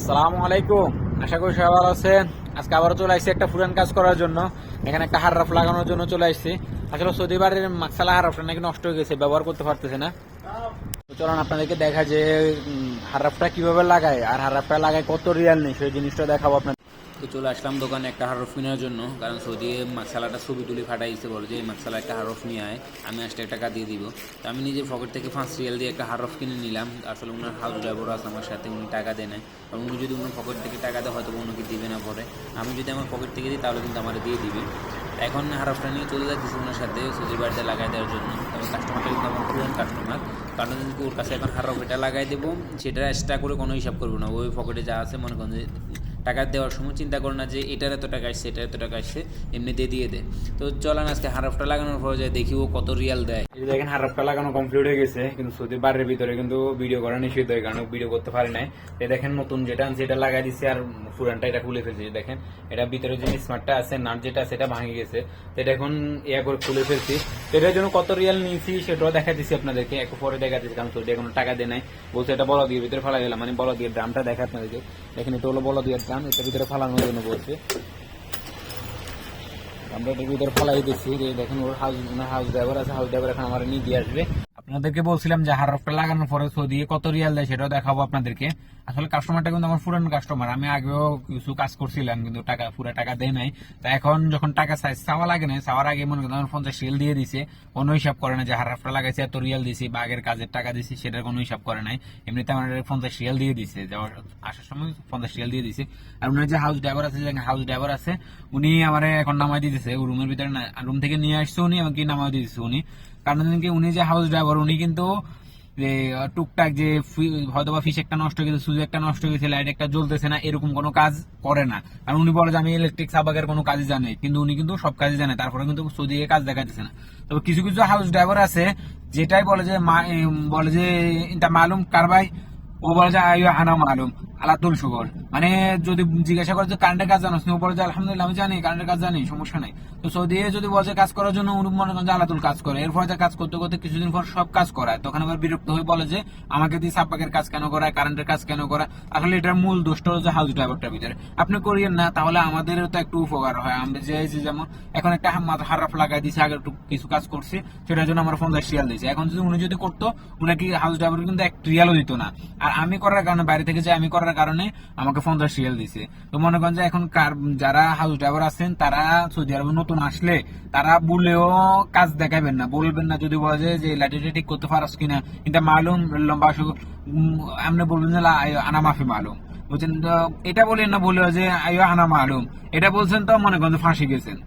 আসসালামু আলাইকুম। আশা করি সবাই ভালো আছেন। আজকে আবারও চলে আসছি একটা ফুরান কাজ করার জন্য। এখানে একটা হাররাফ লাগানোর জন্য চলে আসছি। আসলে সৌদি বাড়ির মাকসালা হাররাফটা নাকি নষ্ট হয়ে গেছে, ব্যবহার করতে পারতেছে না। তো চলুন আপনাদেরকে দেখা যে হাররাফটা কিভাবে লাগায় আর হাররাফটা লাগায় কত রিয়াল নেই সেই জিনিসটা দেখাবো আপনার। তো চলে আসলাম দোকানে একটা হারফ কেনার জন্য, কারণ সৌদি মাকসালাটা ছবি তুলি ফাটাইছে, বলো যে এই মাকসালা একটা হারফ নিয়ে আয়, আমি আসতে টাকা দিয়ে দিব। তো আমি নিজের পকেট থেকে 5 রিয়াল দিয়ে একটা হারফ কিনে নিলাম। আসলে ওনার হাউস ড্রাইভারও আছে আমার সাথে, উনি টাকা দেয় নাই। কারণ উনি যদি ওনার পকেট থেকে টাকা দেয় হয়তো অন্যকে দিবে না, পরে আমি যদি আমার পকেট থেকে দিই তাহলে কিন্তু আমার দিয়ে দিবে। এখন হারফটা নিয়ে চলে যাচ্ছি ওনার সাথে সৌদি বাড়িতে লাগাই দেওয়ার জন্য। তবে কাস্টমারটা কিন্তু আমার পুরান কাস্টমার, কারণ কিন্তু ওর কাছে এখন হারফ এটা লাগাই দেবো, সেটা এক্সট্রা করে কোনো হিসাব করবো না। ওই পকেটে যা আছে মনে করেন যে টাকা দেওয়ার সময় চিন্তা করো না যে এটার এত টাকা আসছে এটার এত টাকা আসছে, এমনিতে দিয়ে দেয়। তো চলেন আজকে হারফটা লাগানোর পর যায় দেখি ও কত রিয়াল দেয়। এই দেখেন হারফটা লাগানো কমপ্লিট হয়ে গেছে, কিন্তু সৌদি বাড়ির ভিতরে কিন্তু ভিডিও করা নিষিদ্ধ হয়, কারণ ভিডিও করতে পারি নাই। এই দেখেন নতুন যেটা আনছে এটা লাগাই দিচ্ছে, আর পুরানটা এটা খুলে ফেলছে। দেখেন এটা ভিতরে যে স্মার্টটা আছে, নাট যেটা আছে এটা ভাঙে গেছে, তো এটা এখন ইয়া করে খুলে ফেলছি। তো এটার জন্য কত রিয়াল নিয়েছি সেটাও দেখা দিচ্ছি আপনাদেরকে, একটু পরে দেখা দিচ্ছি, কারণ সৌদি এখনো টাকা দেয় নাই। বলছে এটা বলা দিয়ে ভিতরে ফেলা গেলাম, মানে বলা দিয়ে ড্রামটা দেখা আপনাদেরকে। দেখেন এটা হলো বলা দিয়ে ড্রাম, এটার ভিতরে ফালানোর জন্য বলছে। আমরা এটার ভিতরে ফালাই দিচ্ছি। দেখেন ওর হাউস ড্রাইভার আছে, হাউস ড্রাইভার এখন আমার নিয়ে দিয়ে আসবে। আপনাদেরকে বলছিলাম যে হারফটা লাগানোর পরে সৌদি কত রিয়াল দেয় সেটাও দেখাবো আপনাদেরকে। আসলে কাস্টমারটা কিন্তু আমার পুরানো কাস্টমার, আমি আগেও কিছু কাজ করছিলাম কিন্তু পুরো টাকা দেয় নাই। তা এখন যখন টাকা চাওয়া লাগে না, চাওয়ার আগে মনে করেন আমার 50 রিয়াল দিয়ে দিছে, কোনো হিসাব করে না যে হারফটা লাগাইছে এত রিয়াল দিছি বা আগের কাজের টাকা দিছি, সেটার কোনো হিসাব করে নাই। এমনিতে আমার 50 রিয়াল দিয়ে দিছে, যাওয়ার আসার সময় 50 রিয়াল দিয়ে দিছে। আর উনার যে হাউস ড্রাইভার আছে, হাউস ড্রাইভার আছে উনি আমার এখন নামাই দিতেছে রুমের ভিতরে, রুম থেকে নিয়ে আসছে উনি, আমাকে নামাই দিতেছে উনি। কারণ উনি যে হাউস ড্রাইভার উনি কিন্তু টুকটাক যে হয়তো বা ফিস একটা নষ্ট হয়ে গেছে, সুইচ একটা নষ্ট হয়ে গেছে, লাইট একটা জ্বলতেছে না, এরকম কোনো কাজ করে না। কারণ উনি বলে যে আমি ইলেকট্রিক সাবাকের কোনো কাজই জানি, কিন্তু উনি কিন্তু সব কাজই জানে, তারপরে কিন্তু সৌদিকে কাজ দেখাচ্ছে না। তবে কিছু কিছু হাউস ড্রাইভার আছে যেটাই বলে যে বলে যে এটা মালুম কারবাই, ও বলে যে আইও আনা মালুম আলাতুল সুগর, মানে যদি জিজ্ঞাসা করে যে কারেন্টের কাজ জানোস, ও বলে যে আলহামদুলিল্লাহ আমি জানি কারেন্টের কাজ জানি, সমস্যা নাই। তো সৌদি যদি বলে কাজ করার জন্য উনি মনে করেন যে আলাতুল কাজ করে, এরপর কাজ করতে করতে কিছুদিন পর সব কাজ করায়, তখন আবার বিরক্ত হয়ে বলে যে আমাকে দিয়ে সাপাকের কাজ কেন করায়, কারেন্টের কাজ কেন করায়। আসলে এটার মূল দোষটা হচ্ছে হাউস ড্রাইভারটার ভিতরে। আপনি করিয়েন না, তাহলে আমাদেরও তো একটু উপকার হয়। আমরা যে যেমন এখন একটা হারাফ লাগাই দিয়েছে, আগে একটু কিছু কাজ করছি, সেটার জন্য আমরা 50 রিয়াল দিয়েছি। এখন যদি উনি যদি করতো, উনাকে হাউস ড্রাইভার কিন্তু 1 রিয়ালও দিত না। আর আমি করার কারণে, বাইরে থেকে যে আমি করার কারণে আমাকে 50 রিয়াল দিছে। তো মনে করেন যে এখন যারা হাউস ড্রাইভার আছেন তারা সৌদি আরবে নতুন আসলে তারা বলেও কাজ দেখাবেন না, বলবেন না। যদি বলে যে লাইটটা ঠিক করতে পারস কিনা, এটা মালুম লম্বা আপনি বলবেন যে আনা মাফি মালুম, বুঝছেন। তো এটা বলেন না, বলে যে আইও আনা মালুম, এটা বলছেন তো মনে করেন ফাঁসি গেছেন।